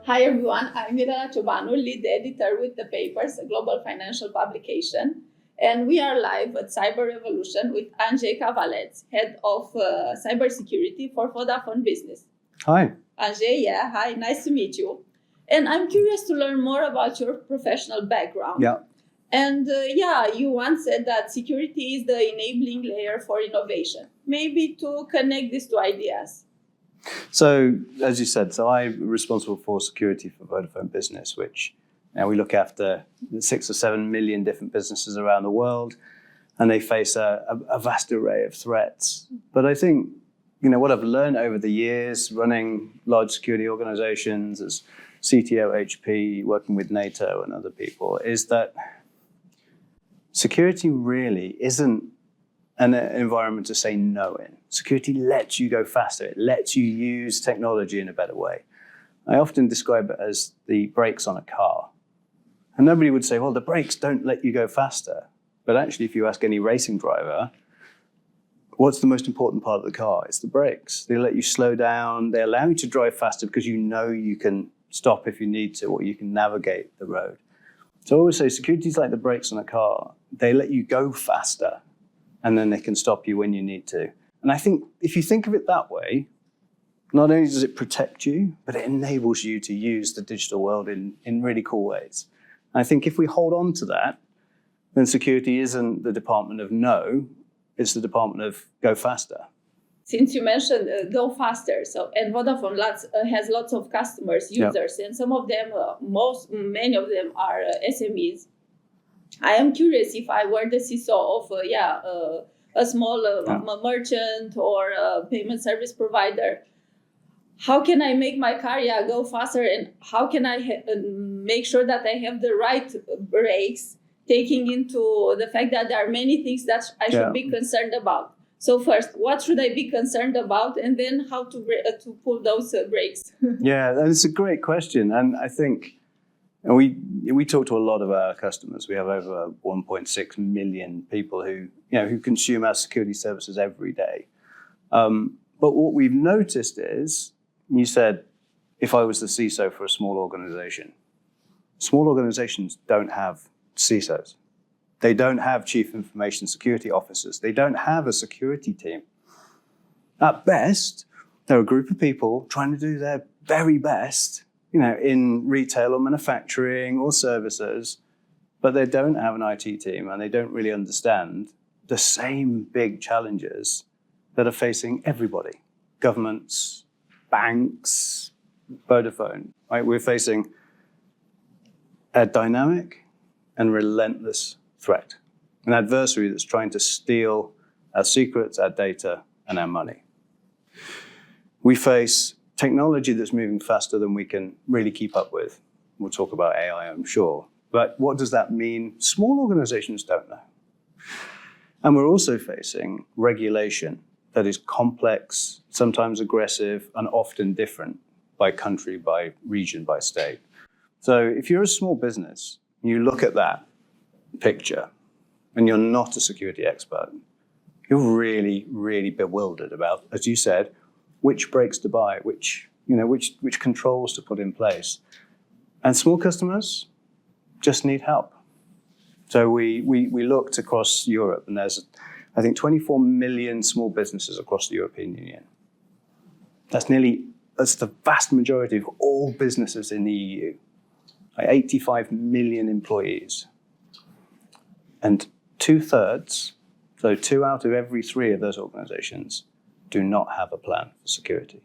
Hi everyone, I'm Mirela Ciobanu, lead editor with the Paypers, a global financial publication. And we are live at Cyberevolution with Andrzej Kawalec, head of cybersecurity for Vodafone Business. Hi. Andrzej, hi, nice to meet you. And I'm curious to learn more about your professional background. Yeah. And you once said that security is the enabling layer for innovation. Maybe to connect these two ideas. So, as you said, I'm responsible for security for Vodafone Business, which we look after 6 or 7 million different businesses around the world, and they face a vast array of threats. But I think, what I've learned over the years running large security organizations as CTO HP, working with NATO and other people, is that security really isn't an environment to say no in. Security lets you go faster. It lets you use technology in a better way. I often describe it as the brakes on a car. And nobody would say, well, the brakes don't let you go faster. But actually, if you ask any racing driver, what's the most important part of the car? It's the brakes. They let you slow down. They allow you to drive faster because you can stop if you need to, or you can navigate the road. So I always say security is like the brakes on a car. They let you go faster, and then they can stop you when you need to. And I think if you think of it that way, not only does it protect you, but it enables you to use the digital world in really cool ways. And I think if we hold on to that, then security isn't the department of no, it's the department of go faster. Since you mentioned go faster, and Vodafone has lots of customers, users, and some of them, many of them are SMEs. I am curious, if I were the CISO of a small merchant or a payment service provider, how can I make my car go faster, and how can I make sure that I have the right brakes, taking into the fact that there are many things that I should be concerned about? So first, what should I be concerned about, and then how to pull those brakes? Yeah, that's a great question, and I think. And we talk to a lot of our customers. We have over 1.6 million people who consume our security services every day. But what we've noticed is, you said, if I was the CISO for a small organization, small organizations don't have CISOs. They don't have chief information security officers. They don't have a security team. At best, they're a group of people trying to do their very best in retail or manufacturing or services, but they don't have an IT team and they don't really understand the same big challenges that are facing everybody. Governments, banks, Vodafone, right? We're facing a dynamic and relentless threat, an adversary that's trying to steal our secrets, our data, and our money. We face technology that's moving faster than we can really keep up with. We'll talk about AI, I'm sure. But what does that mean? Small organizations don't know. And we're also facing regulation that is complex, sometimes aggressive, and often different by country, by region, by state. So if you're a small business, you look at that picture, and you're not a security expert, you're really, really bewildered about, as you said, which brakes to buy, which controls to put in place. And small customers just need help. So we looked across Europe, and there's, I think, 24 million small businesses across the European Union. That's the vast majority of all businesses in the EU. 85 million employees. And 2/3, so 2 out of every 3 of those organizations, do not have a plan for security.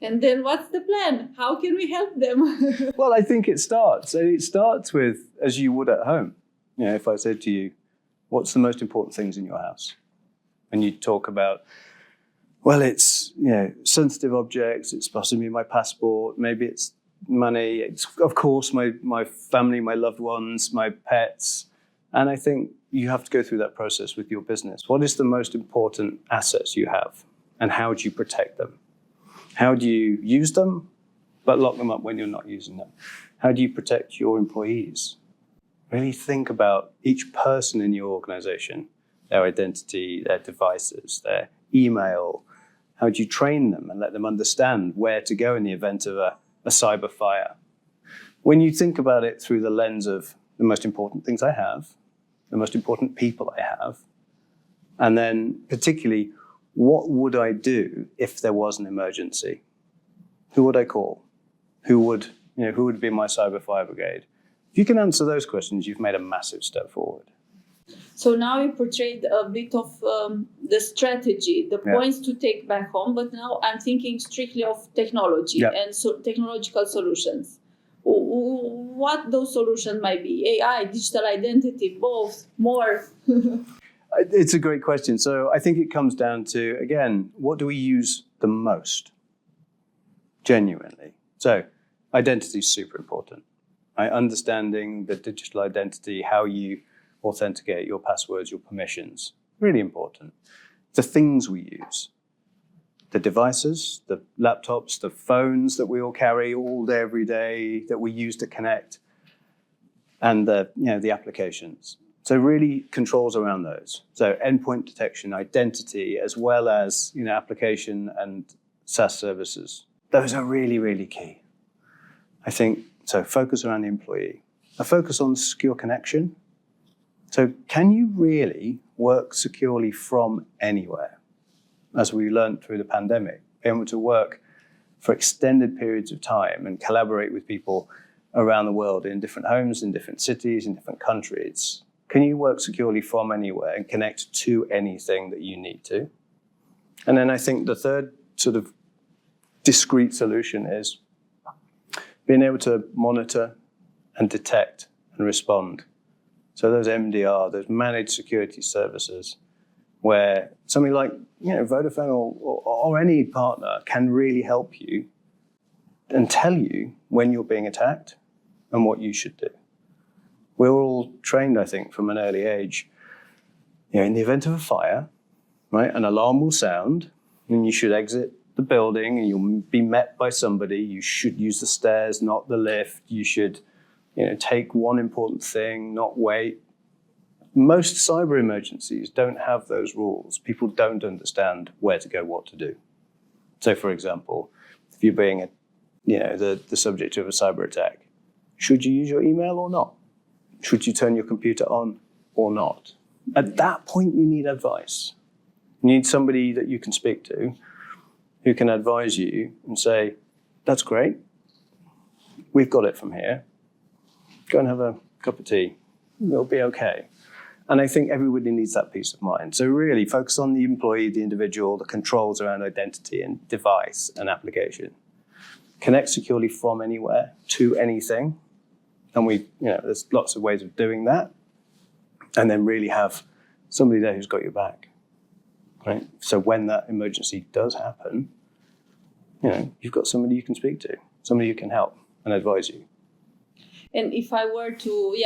And then what's the plan? How can we help them? Well, I think it starts with, as you would at home. If I said to you, what's the most important things in your house? And you talk about, well, it's sensitive objects, it's possibly my passport, maybe it's money, it's of course my family, my loved ones, my pets. And I think you have to go through that process with your business. What is the most important assets you have? And how do you protect them? How do you use them, but lock them up when you're not using them? How do you protect your employees? Really think about each person in your organization, their identity, their devices, their email. How do you train them and let them understand where to go in the event of a a cyber fire. When you think about it through the lens of the most important things I have, the most important people I have, and then particularly, what would I do if there was an emergency? Who would I call? Who would be my cyber fire brigade? If you can answer those questions, you've made a massive step forward. So now you portrayed a bit of the strategy, the points to take back home, but now I'm thinking strictly of technology and technological solutions. What those solutions might be? AI, digital identity, both, more? It's a great question. So I think it comes down to, again, what do we use the most? Genuinely. So identity is super important. Right? Understanding the digital identity, how you authenticate your passwords, your permissions, really important. The things we use, the devices, the laptops, the phones that we all carry all day, every day, that we use to connect, and the applications. So really controls around those. So endpoint detection, identity, as well as application and SaaS services. Those are really, really key. I think so. Focus around the employee. A focus on secure connection. So can you really work securely from anywhere? As we learned through the pandemic, be able to work for extended periods of time and collaborate with people around the world in different homes, in different cities, in different countries. Can you work securely from anywhere and connect to anything that you need to? And then I think the third sort of discrete solution is being able to monitor and detect and respond. So those MDR, those managed security services, where somebody like Vodafone or any partner can really help you and tell you when you're being attacked and what you should do. We're all trained, I think, from an early age. In the event of a fire, right, an alarm will sound, and you should exit the building, and you'll be met by somebody. You should use the stairs, not the lift. You should, take one important thing, not wait. Most cyber emergencies don't have those rules. People don't understand where to go, what to do. So, for example, if you're being, the subject of a cyber attack, should you use your email or not? Should you turn your computer on or not? At that point, you need advice. You need somebody that you can speak to who can advise you and say, that's great. We've got it from here. Go and have a cup of tea. It'll be okay. And I think everybody needs that peace of mind. So really focus on the employee, the individual, the controls around identity and device and application. Connect securely from anywhere to anything. And there's lots of ways of doing that. And then really have somebody there who's got your back, right? So when that emergency does happen, you've got somebody you can speak to, somebody who can help and advise you. And if I were to,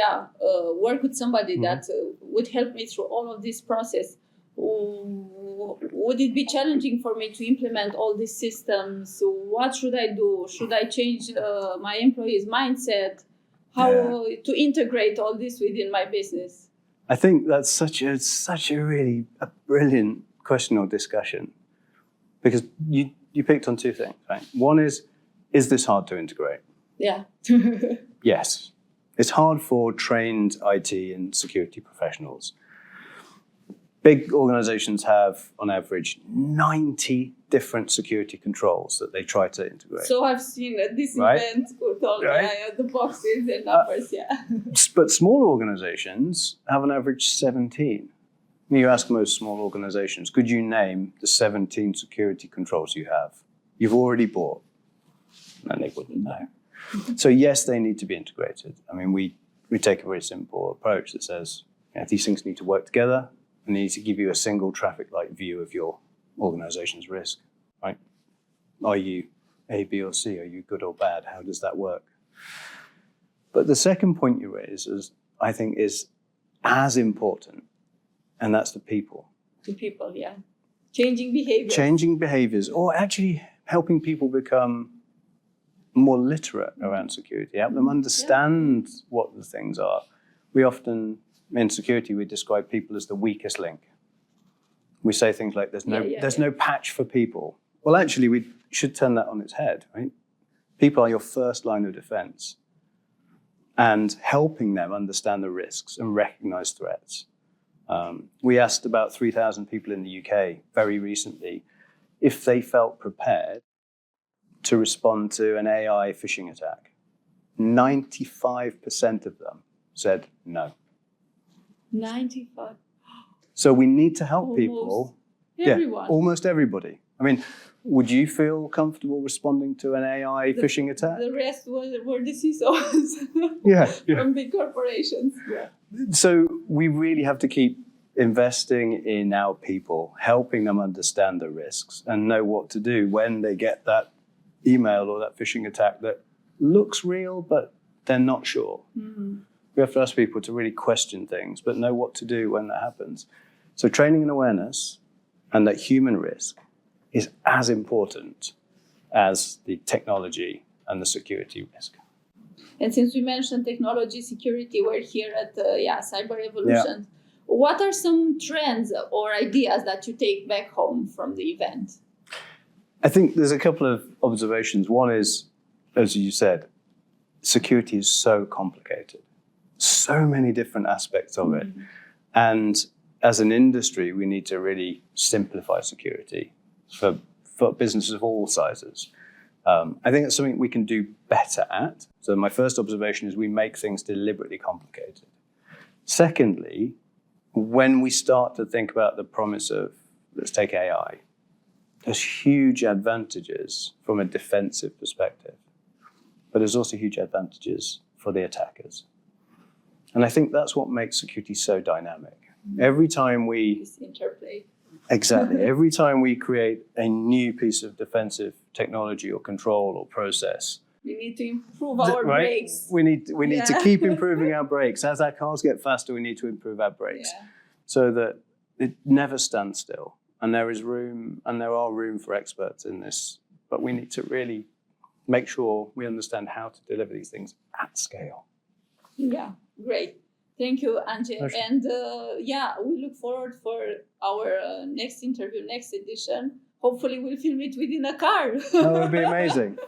work with somebody that would help me through all of this process, would it be challenging for me to implement all these systems? So what should I do? Should I change my employees' mindset? How to integrate all this within my business? I think that's such a really brilliant question or discussion, because you picked on two things, right? One is this hard to integrate? Yeah. Yes. It's hard for trained IT and security professionals. Big organizations have, on average, 90 different security controls that they try to integrate. So I've seen at this event with all the boxes and numbers, But smaller organizations have on average 17. You ask most small organizations, could you name the 17 security controls you have? You've already bought. And they wouldn't know. So yes, they need to be integrated. I mean, we take a very simple approach that says these things need to work together and they need to give you a single traffic light view of your organization's risk, right? Are you A, B, or C? Are you good or bad? How does that work? But the second point you raise I think is as important, and that's the people. The people, yeah. Changing behaviors. Changing behaviors, or actually helping people become more literate around security, help them understand what the things are. We often, in security, we describe people as the weakest link. We say things like, there's no patch for people. Well, actually, we should turn that on its head, right? People are your first line of defense, and helping them understand the risks and recognize threats. We asked about 3,000 people in the UK very recently if they felt prepared to respond to an AI phishing attack. 95% of them said no. 95. So we need to help Almost people. everyone. Yeah, almost everybody. I mean, would you feel comfortable responding to an AI phishing attack? The rest were the CISOs Yeah. from big corporations. Yeah. So we really have to keep investing in our people, helping them understand the risks and know what to do when they get that email or that phishing attack that looks real, but they're not sure. Mm-hmm. We have to ask people to really question things, but know what to do when that happens. So training and awareness and that human risk is as important as the technology and the security risk. And since we mentioned technology security, we're here at CyberEvolution. Yeah. What are some trends or ideas that you take back home from the event? I think there's a couple of observations. One is, as you said, security is so complicated, so many different aspects of it. Mm-hmm. And as an industry, we need to really simplify security for businesses of all sizes. I think that's something we can do better at. So my first observation is we make things deliberately complicated. Secondly, when we start to think about the promise of, let's take AI, there's huge advantages from a defensive perspective, but there's also huge advantages for the attackers. And I think that's what makes security so dynamic. Every time we... This interplay. Exactly. Every time we create a new piece of defensive technology or control or process, we need to improve our brakes. We need to keep improving our brakes. As our cars get faster, we need to improve our brakes so that it never stands still. And there is room, and there are room for experts in this, but we need to really make sure we understand how to deliver these things at scale. Yeah, great. Thank you, Andrzej. And we look forward for our next interview, next edition. Hopefully we'll film it within a car. That would be amazing.